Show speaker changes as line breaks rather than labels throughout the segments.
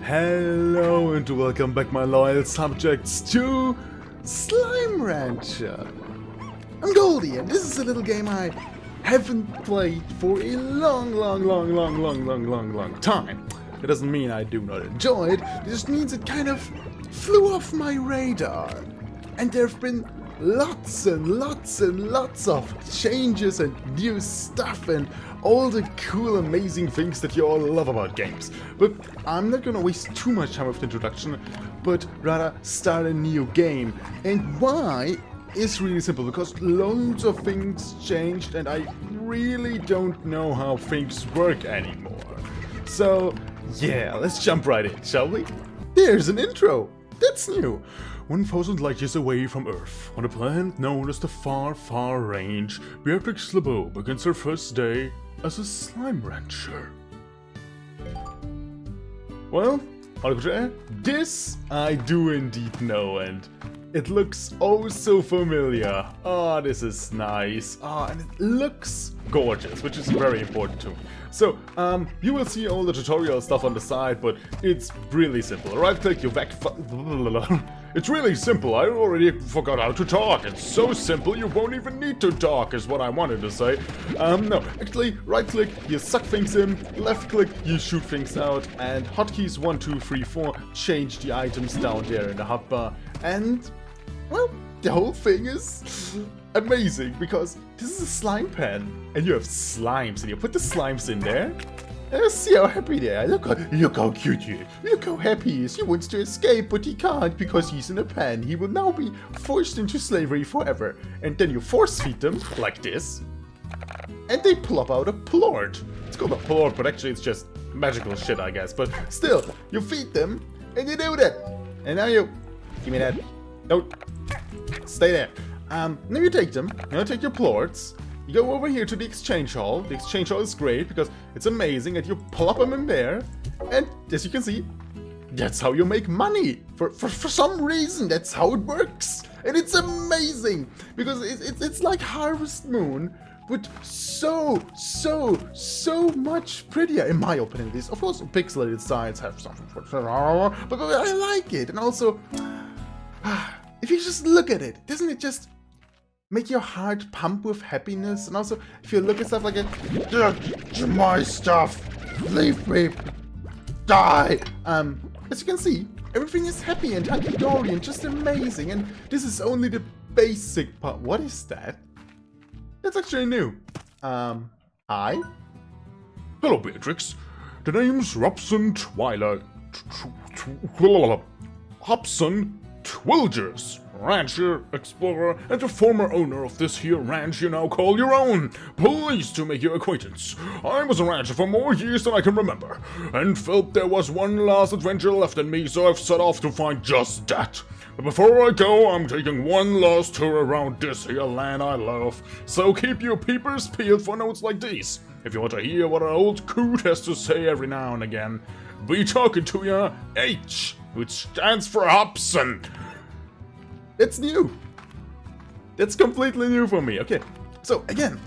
Hello and welcome back, my loyal subjects, to Slime Rancher. I'm Goldie and this is a little game I haven't played for a long time. It doesn't mean I do not enjoy it, it just means it kind of flew off my radar. And there have been lots of changes and new stuff and all the cool, amazing things that you all love about games. But I'm not gonna waste too much time with the introduction, but rather start a new game. And why is really simple, because loads of things changed and I really don't know how things work anymore. So yeah, let's jump right in, shall we? There's an intro! That's new! 1,000 light years away from Earth, on a planet known as the Far Range, Beatrix LeBeau begins her first day as a slime rancher. Well, this I do indeed know, and it looks oh so familiar. Oh, this is nice. Oh, and it looks gorgeous, which is very important too. So, you will see all the tutorial stuff on the side, but it's really simple. Right click your It's really simple, I already forgot how to talk. It's so simple you won't even need to talk, is what I wanted to say. No, actually, right click, you suck things in, left click, you shoot things out, and hotkeys 1, 2, 3, 4 change the items down there in the hotbar. And, well, the whole thing is amazing, because this is a slime pan, and you have slimes, and you put the slimes in there. See how happy they are. Look how cute he is. Look how happy he is. He wants to escape, but he can't because he's in a pan. He will now be forced into slavery forever. And then you force feed them, like this. And they plop out a plort. It's called a plort, but actually it's just magical shit, I guess. But still, you feed them, and you do that. And now you... Give me that. Don't. Stay there. Now you take them. Now take your plorts. You go over here to the exchange hall. The exchange hall is great because it's amazing and you plop them in there. And as you can see, that's how you make money. For some reason, that's how it works. And it's amazing because it's like Harvest Moon, but so much prettier, in my opinion. These, of course, pixelated sides have something but I like it. And also, if you just look at it, doesn't it just make your heart pump with happiness? And also, if you look at stuff like that's my stuff, leave me, die. As you can see, everything is happy and hunky-dory and just amazing. And this is only the basic part. What is that? That's actually new. Hi?
Hello, Beatrix. The name's Robson Twilight. Hobson Twilgers, rancher, explorer, and the former owner of this here ranch you now call your own. Pleased to make your acquaintance. I was a rancher for more years than I can remember, and felt there was one last adventure left in me, so I've set off to find just that. But before I go, I'm taking one last tour around this here land I love, so keep your peepers peeled for notes like these, if you want to hear what an old coot has to say every now and again. Be talking to ya H, which stands for Hobson.
It's new. That's completely new for me. Okay, so again,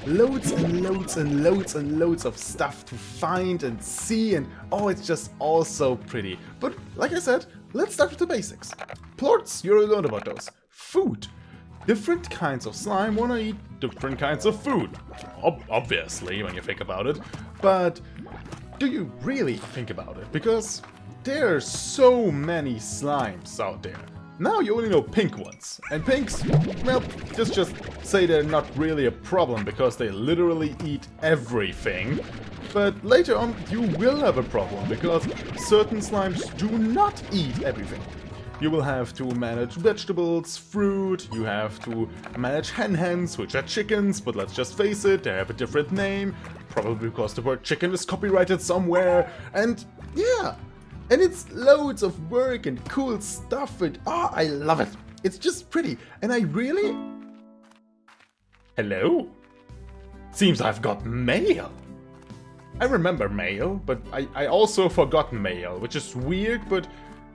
loads of stuff to find and see, and oh, it's just all so pretty. But like I said, let's start with the basics. Plorts, you already learned about those. Food. Different kinds of slime wanna eat different kinds of food. Obviously, when you think about it. But do you really think about it? Because there's so many slimes out there. Now you only know pink ones. And pinks, well, just say they're not really a problem because they literally eat everything. But later on you will have a problem because certain slimes do not eat everything. You will have to manage vegetables, fruit, you have to manage hens, which are chickens, but let's just face it, they have a different name. Probably because the word chicken is copyrighted somewhere. And yeah. And it's loads of work and cool stuff, and I love it. It's just pretty, and I really...
Hello? Seems I've got mail.
I remember mail, but I also forgot mail, which is weird, but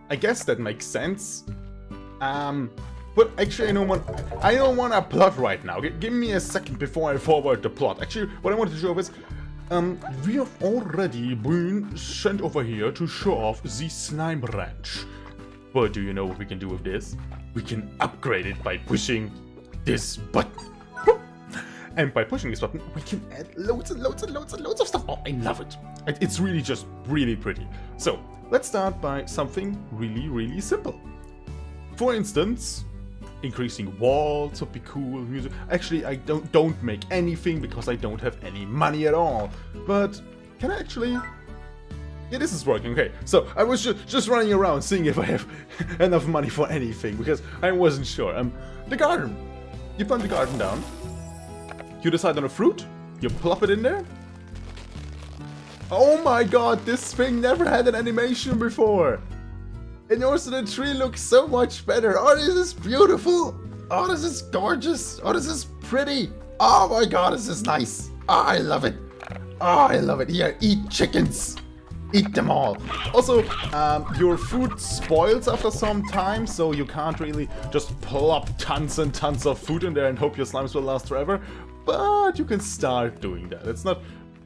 I guess that makes sense. But actually, I don't want a plot right now. Give me a second before I forward the plot. Actually, what I want to show is
We have already been sent over here to show off the slime ranch.
But do you know what we can do with this? We can upgrade it by pushing this button. And by pushing this button, we can add loads and loads and loads and loads of stuff. Oh, I love it. It's really just really pretty. So let's start by something really, really simple. For instance, increasing walls would be cool. Music. Actually, I don't make anything because I don't have any money at all. But can I actually? Yeah, this is working. Okay, so I was just running around seeing if I have enough money for anything because I wasn't sure. The garden. You plant the garden down. You decide on a fruit. You plop it in there. Oh my god, this thing never had an animation before. And also the tree looks so much better. Oh, this is beautiful. Oh, this is gorgeous. Oh, this is pretty. Oh my god, this is nice. Oh, I love it. Oh, I love it. Here, eat chickens. Eat them all. Also, your food spoils after some time, so you can't really just plop tons and tons of food in there and hope your slimes will last forever. But you can start doing that. It's not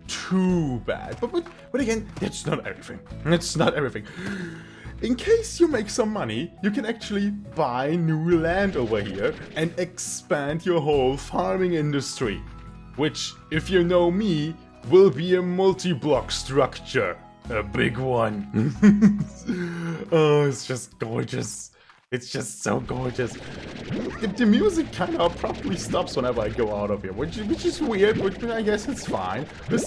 too bad. But again, it's not everything. It's not everything. In case you make some money, you can actually buy new land over here and expand your whole farming industry. Which, if you know me, will be a multi-block structure. A big one. Oh, it's just gorgeous. It's just so gorgeous. The music kind of abruptly stops whenever I go out of here, which is weird, but I guess it's fine. It's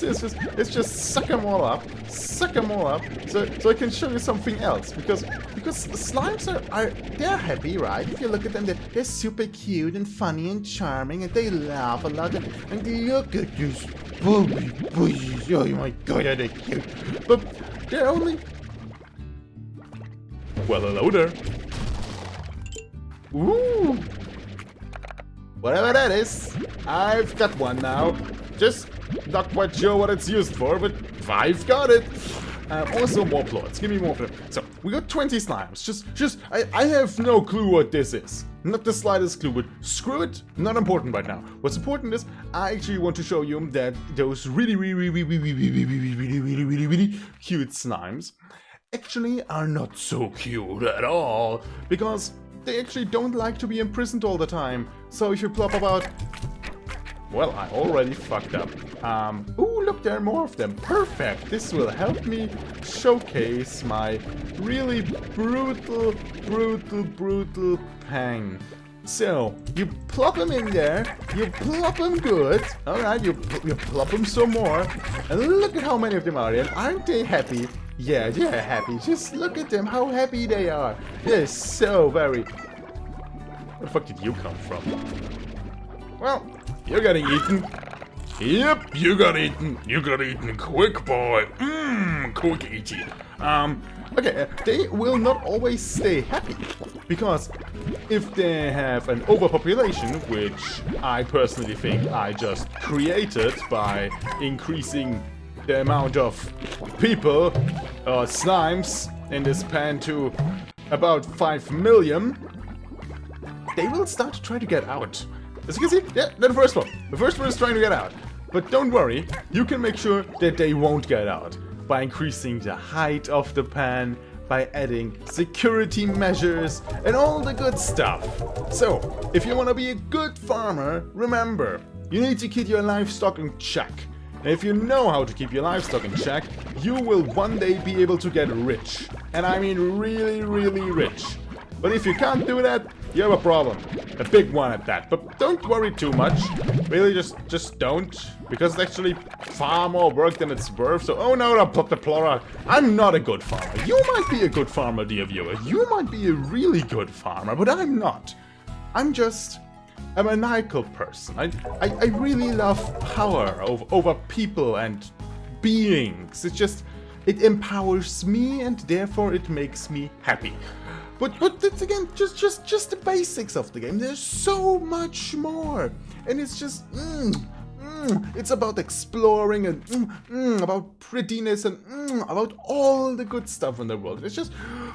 just suck them all up, so I can show you something else, because slimes they're happy, right? If you look at them, they're super cute and funny and charming, and they laugh a lot, and look at this booby bushes. Oh my god, are they cute? But they're only... Well, hello there. Ooh! Whatever that is, I've got one now. Just not quite sure what it's used for, but I've got it. Also more plots. Give me more plots. So, we got 20 slimes. I have no clue what this is. Not the slightest clue, but screw it. Not important right now. What's important is, I actually want to show you that those really cute slimes actually are not so cute at all. Because they actually don't like to be imprisoned all the time. So if you plop about... Well, I already fucked up. Ooh, look, there are more of them. Perfect. This will help me showcase my really brutal pang. So, you plop them in there. You plop them good. Alright, you plop them some more. And look at how many of them are in. Aren't they happy? Yeah, they're happy. Just look at them, how happy they are. They're so very... Where the fuck did you come from? Well, you're getting eaten. Yep, you got eaten. You got eaten quick, boy. Quick eating. Okay, they will not always stay happy. Because if they have an overpopulation, which I personally think I just created by increasing the amount of people, slimes, in this pan to about 5 million, they will start to try to get out. As you can see, yeah, they're the first one. The first one is trying to get out. But don't worry, you can make sure that they won't get out by increasing the height of the pan, by adding security measures, and all the good stuff. So, if you want to be a good farmer, remember, you need to keep your livestock in check. And if you know how to keep your livestock in check, you will one day be able to get rich. And I mean really, really rich. But if you can't do that, you have a problem. A big one at that. But don't worry too much. Really, just don't. Because it's actually far more work than it's worth. So, oh no, the plora. I'm not a good farmer. You might be a good farmer, dear viewer. You might be a really good farmer, but I'm not. I'm just a maniacal person. I really love power over people and beings. It empowers me and therefore it makes me happy. But it's again just the basics of the game. There's so much more, and it's just it's about exploring and about prettiness and about all the good stuff in the world. It's just,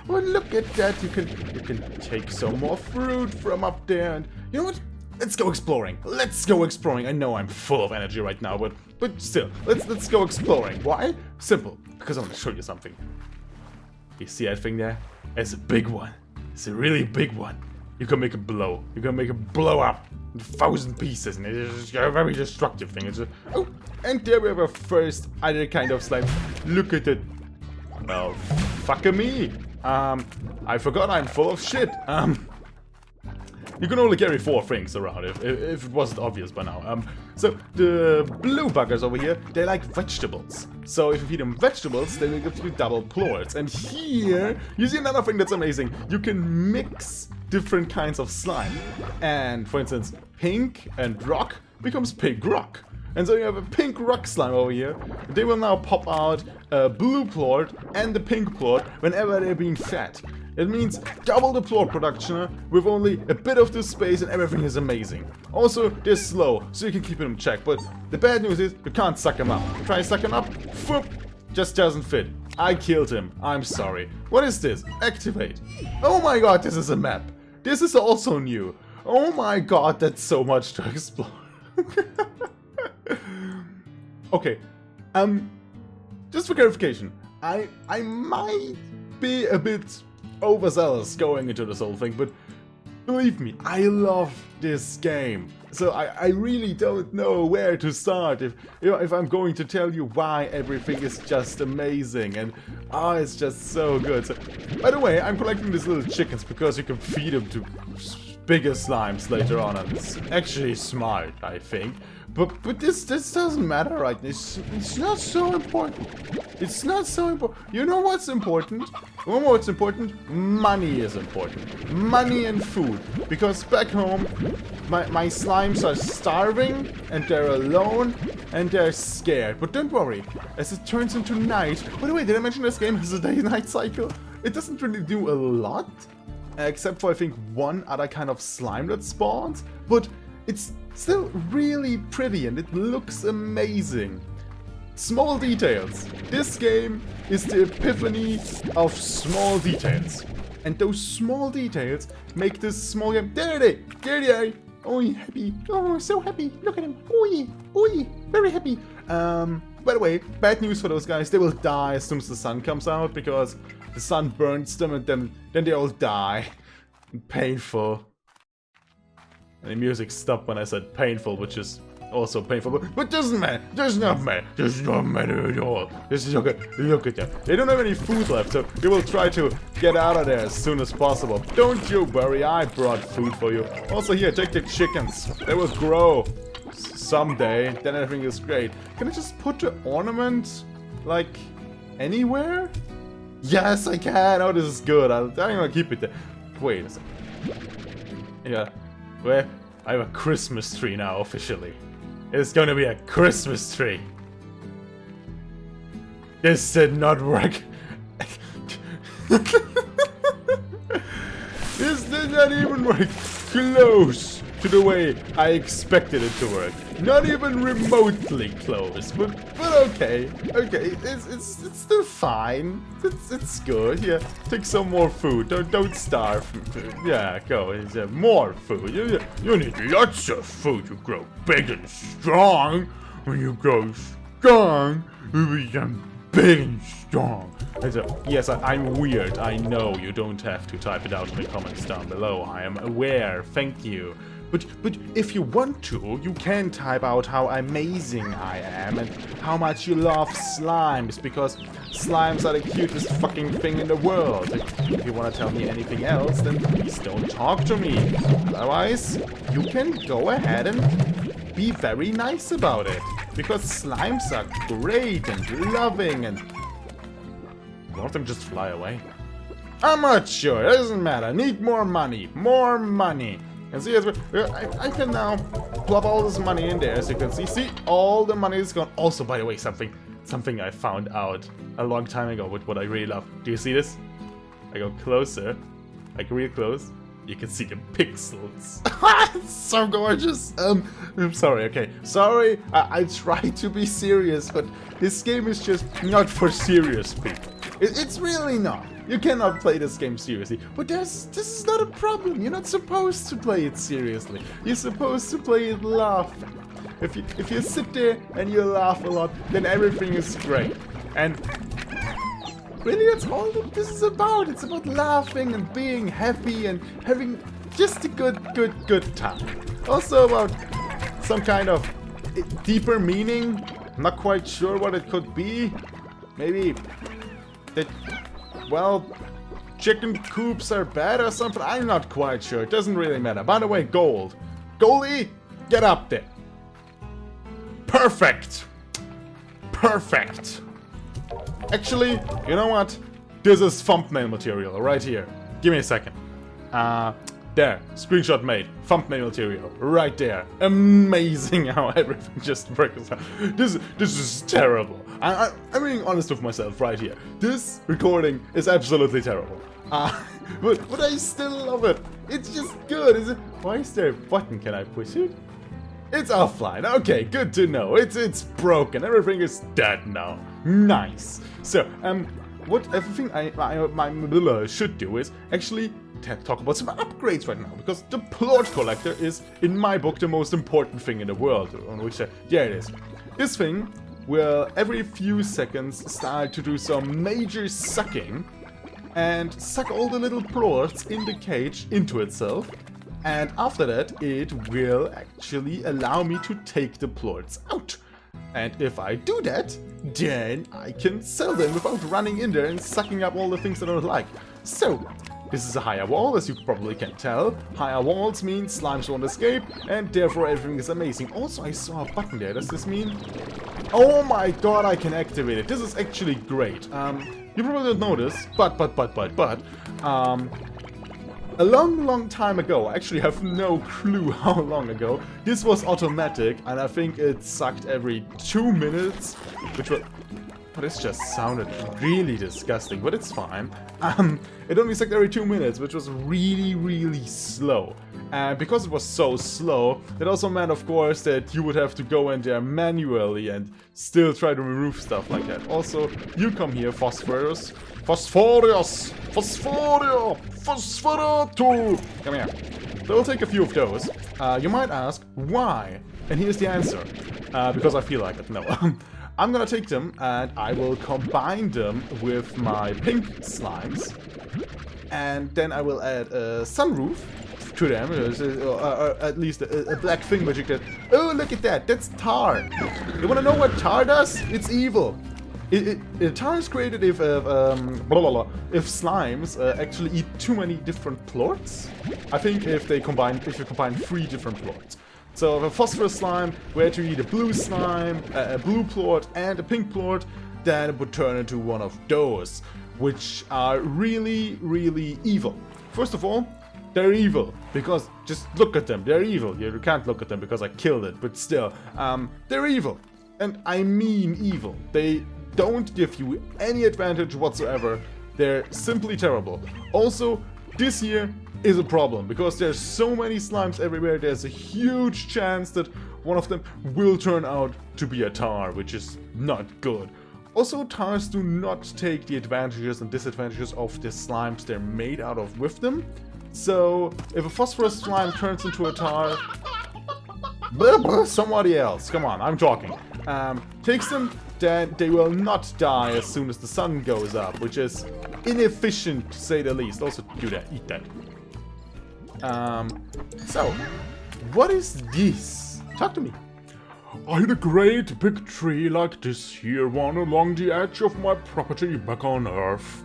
well, look at that. You can take some more fruit from up there, and you know what? let's go exploring. Let's go exploring. I know I'm full of energy right now, but still, let's go exploring. Why? Simple. Because I want to show you something. You see that thing there? It's a big one. It's a really big one. You can make it blow. You can make it blow up in 1,000 pieces, and it's a very destructive thing. It's oh, and there we have our first other kind of slime. Look at it. Well, fuck me. I forgot I'm full of shit. You can only carry 4 things around if it wasn't obvious by now. So the blue buggers over here, they like vegetables. So if you feed them vegetables, they will give you double plorts. And here, you see another thing that's amazing. You can mix different kinds of slime. And for instance, pink and rock becomes pink rock. And so you have a pink rock slime over here. They will now pop out a blue plort and the pink plort whenever they're being fed. It means double the plort production with only a bit of this space, and everything is amazing. Also, they're slow, so you can keep them in check. But the bad news is you can't suck them up. Try sucking up, whoop, just doesn't fit. I killed him. I'm sorry. What is this? Activate. Oh my god, this is a map. This is also new. Oh my god, that's so much to explore. Okay, just for clarification, I might be a bit overzealous going into this whole thing, but believe me, I love this game. So I really don't know where to start if I'm going to tell you why everything is just amazing and it's just so good. So, by the way, I'm collecting these little chickens because you can feed them to bigger slimes later on, and it's actually smart, I think. But this doesn't matter right now. It's not so important. It's not so important. You know what's important? You know what's important? Money is important. Money and food. Because back home, my slimes are starving, and they're alone, and they're scared. But don't worry, as it turns into night... By the way, did I mention this game has a day-night cycle? It doesn't really do a lot, except for, I think, one other kind of slime that spawns. But it's still really pretty, and it looks amazing. Small details. This game is the epiphany of small details. And those small details make this small game... There they are! Oh, happy. Oh, so happy. Look at him. Oi, very happy. By the way, bad news for those guys. They will die as soon as the sun comes out, because the sun burns them, and then they all die. Painful. And the music stopped when I said painful, which is also painful, but doesn't matter. Does not matter at all. Just look at them. They don't have any food left, so they will try to get out of there as soon as possible. Don't you worry, I brought food for you. Also here, take the chickens. They will grow someday, then everything is great. Can I just put the ornament, like, anywhere? Yes, I can. Oh, this is good. I'm gonna keep it there. Wait a second. Yeah. Well, I have a Christmas tree now, officially. It's gonna be a Christmas tree. This did not work. This did not even work close to the way I expected it to work. Not even remotely close, but okay. Okay, it's still fine. It's good. Yeah, take some more food. Don't starve. Yeah, go. More food. You need lots of food to grow big and strong. When you grow strong, you become big and strong. Yes, I'm weird. I know you don't have to type it out in the comments down below. I am aware. Thank you. But if you want to, you can type out how amazing I am and how much you love slimes, because slimes are the cutest fucking thing in the world. If you want to tell me anything else, then please don't talk to me. Otherwise, you can go ahead and be very nice about it, because slimes are great and loving, and one of them just fly away. I'm not sure. It doesn't matter. Need more money. More money. And see, I can now plop all this money in there, as you can see. See, all the money is gone. Also, by the way, something I found out a long time ago with what I really love. Do you see this? I go closer, like real close. You can see the pixels. It's so gorgeous. I'm sorry. Okay, sorry. I try to be serious, but this game is just not for serious people. It's really not. You cannot play this game seriously. But this is not a problem. You're not supposed to play it seriously. You're supposed to play it laughing. If you sit there and you laugh a lot, then everything is great. And really, that's all that this is about. It's about laughing and being happy and having just a good time. Also about some kind of deeper meaning. I'm not quite sure what it could be. Maybe that, well, chicken coops are bad or something. I'm not quite sure. It doesn't really matter. By the way, gold. Goldie, get up there. Perfect. Perfect. Actually, you know what? This is thumbnail material right here. Give me a second. There. Screenshot made. Thumbnail material. Right there. Amazing how everything just works out. This is terrible. I'm being honest with myself right here. This recording is absolutely terrible. But I still love it. It's just good. Is it? Why is there a button? Can I push it? It's offline. Okay, good to know. It's broken. Everything is dead now. Nice. So, what everything my should do is actually talk about some upgrades right now, because the plot collector is, in my book, the most important thing in the world. On which, yeah, it is. This thing will every few seconds start to do some major sucking and suck all the little plorts in the cage into itself. And after that, it will actually allow me to take the plorts out. And if I do that, then I can sell them without running in there and sucking up all the things that I don't like. So, this is a higher wall, as you probably can tell. Higher walls mean slimes won't escape, and therefore everything is amazing. Also, I saw a button there. Does this mean... Oh my god, I can activate it. This is actually great. You probably don't know this, but... A long time ago, I actually have no clue how long ago, this was automatic, and I think it sucked every 2 minutes, which was... Oh, this just sounded really disgusting, but it's fine. It only sucked every 2 minutes, which was really slow. And because it was so slow, it also meant, of course, that you would have to go in there manually and still try to remove stuff like that. Also, you come here, Phosphorus. Phosphorus! Phosphorio! Phosphorato! Come here. So we'll take a few of those. You might ask, why? And here's the answer. Because I feel like it. No. I'm gonna take them and I will combine them with my pink slimes. And then I will add a sunroof to them. Or at least a black thing magic that... Oh, look at that! That's tar! You wanna know what tar does? It's evil. Tar is created if slimes actually eat too many different plorts. I think if you combine 3 different plorts. So if a phosphorus slime were to eat a blue slime, a blue plort and a pink plort, then it would turn into one of those, which are really evil. First of all, they're evil, because just look at them, they're evil. You can't look at them because I killed it, but still, they're evil. And I mean evil. They don't give you any advantage whatsoever. They're simply terrible. Also, this here is a problem, because there's so many slimes everywhere. There's a huge chance that one of them will turn out to be a tar, which is not good. Also, tars do not take the advantages and disadvantages of the slimes they're made out of with them. So, if a phosphorus slime turns into a tar... Somebody else, come on, I'm talking. Takes them, then they will not die as soon as the sun goes up, which is inefficient to say the least. Also, do that, eat that. So, what is this? Talk to me.
I had a great big tree like this here one along the edge of my property back on Earth.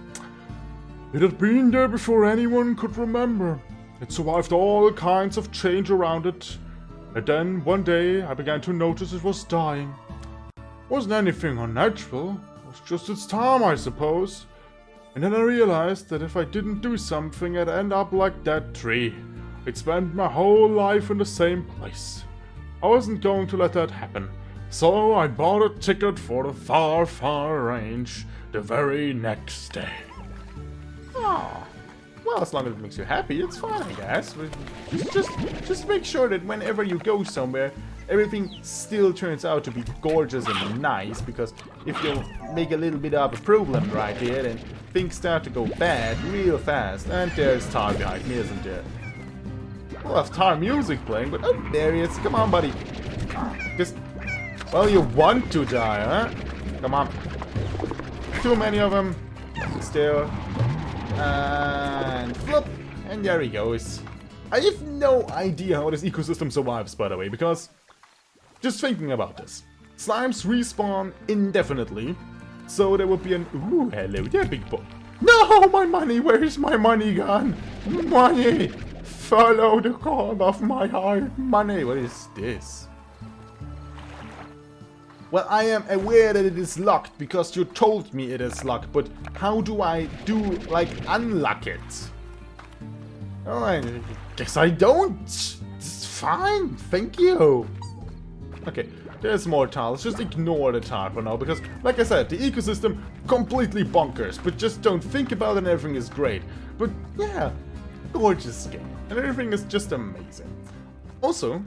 It had been there before anyone could remember. It survived all kinds of change around it. And then, one day, I began to notice it was dying. Wasn't anything unnatural. It was just its time, I suppose. And then I realized that if I didn't do something, I'd end up like that tree. I'd spend my whole life in the same place. I wasn't going to let that happen. So I bought a ticket for the far range the very next day.
Oh, well, as long as it makes you happy, it's fine, I guess. Just make sure that whenever you go somewhere, everything still turns out to be gorgeous and nice, because if you make a little bit of a problem right there, then things start to go bad real fast. And there's Tar behind me, isn't there? We'll have Tar music playing, but oh, there he is. Come on, buddy. Just, well, you want to die, huh? Come on. Too many of them. Still. And flip. And there he goes. I have no idea how this ecosystem survives, by the way, because just thinking about this. Slimes respawn indefinitely, so there would be an... Ooh, hello there, big boy. No, my money! Where's my money gone? Money! Follow the call of my heart. Money! What is this? Well, I am aware that it is locked, because you told me it is locked, but how do I unlock it? Oh, I guess I don't. It's fine, thank you. Okay, there's more tar. Let's just ignore the tar for now, because, like I said, the ecosystem completely bonkers. But just don't think about it and everything is great. But yeah, gorgeous game. And everything is just amazing. Also,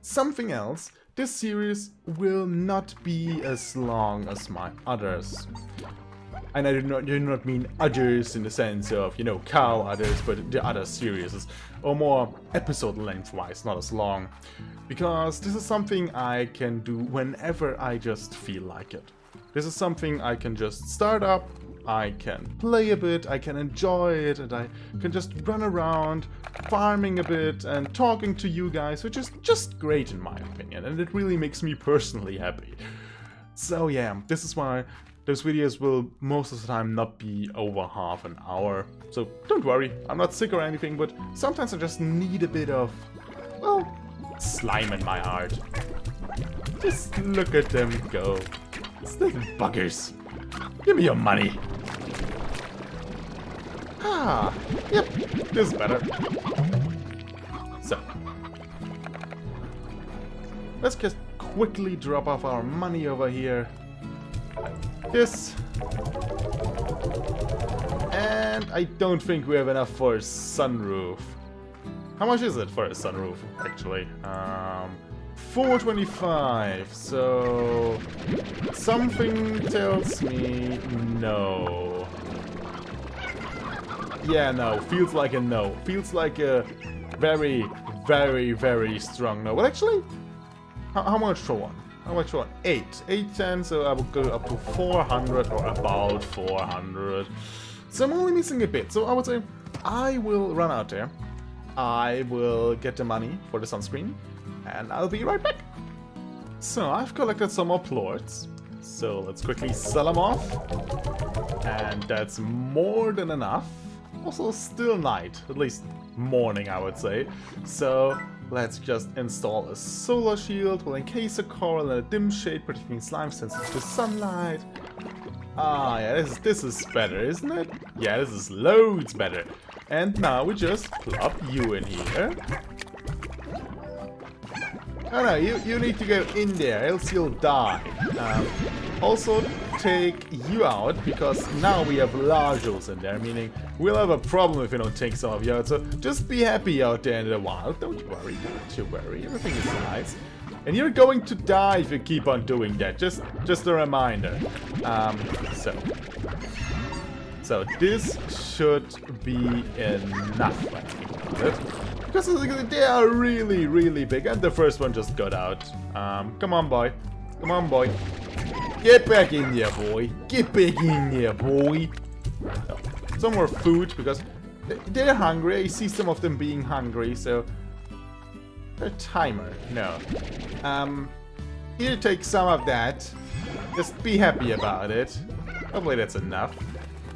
something else, this series will not be as long as my others. And I do not mean others in the sense of, you know, cow others, but the other series, or more episode length-wise, not as long. Because this is something I can do whenever I just feel like it. This is something I can just start up, I can play a bit, I can enjoy it, and I can just run around, farming a bit, and talking to you guys, which is just great in my opinion, and it really makes me personally happy. So yeah, this is why those videos will most of the time not be over half an hour. So don't worry, I'm not sick or anything, but sometimes I just need a bit of, well, slime in my heart. Just look at them go. It's little buggers. Give me your money. Ah, yep, this is better. So, let's just quickly drop off our money over here. This. And I don't think we have enough for a sunroof. How much is it for a sunroof, actually? 425, so something tells me no. Yeah, no, feels like a no. Feels like a very, very, very strong no. Well, actually, how much for one? How much for one? 810, so I will go up to 400 or about 400. So I'm only missing a bit, so I would say I will run out there. I will get the money for the sunscreen, and I'll be right back. So I've collected some more plorts, so let's quickly sell them off. And that's more than enough. Also still night, at least morning I would say. So let's just install a solar shield, will encase a coral in a dim shade, protecting slime sensitive to sunlight. Ah yeah, this is better, isn't it? Yeah, this is loads better. And now we just plop you in here. Oh no, you need to go in there, else you'll die. Also take you out, because now we have largels in there, meaning we'll have a problem if you don't take some of you out. So just be happy out there in the wild. Don't worry, don't you worry. Everything is nice. And you're going to die if you keep on doing that. Just a reminder. So this should be enough, I think about it. Because they are really, really big. And the first one just got out. Come on, boy. Come on, boy. Get back in there, boy. Get back in there, boy. Some more food, because they're hungry. I see some of them being hungry, so... A timer. No. Here, take some of that. Just be happy about it. Hopefully that's enough.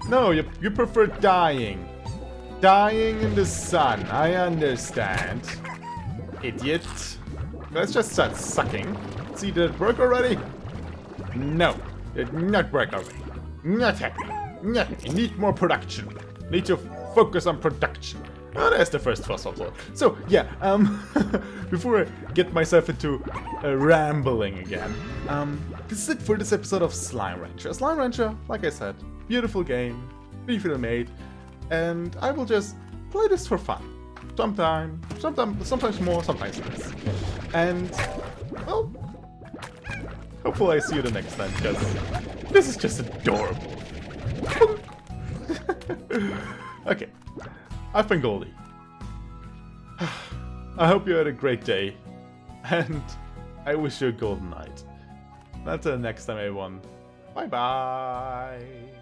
No, you prefer dying. Dying in the sun. I understand. Idiot. Let's just start sucking. See, did it work already? No. It did not work already. Not happy. Nothing. You need more production. Need to focus on production. Oh, there's the first fossil plot. So, yeah, before I get myself into rambling again, this is it for this episode of Slime Rancher. Slime Rancher, like I said, beautiful game, beautifully made, and I will just play this for fun. Sometimes more, sometimes less. And, well, hopefully I see you the next time, because this is just adorable. Okay, I've been Goldie. I hope you had a great day, and I wish you a golden night. Until next time, everyone. Bye bye.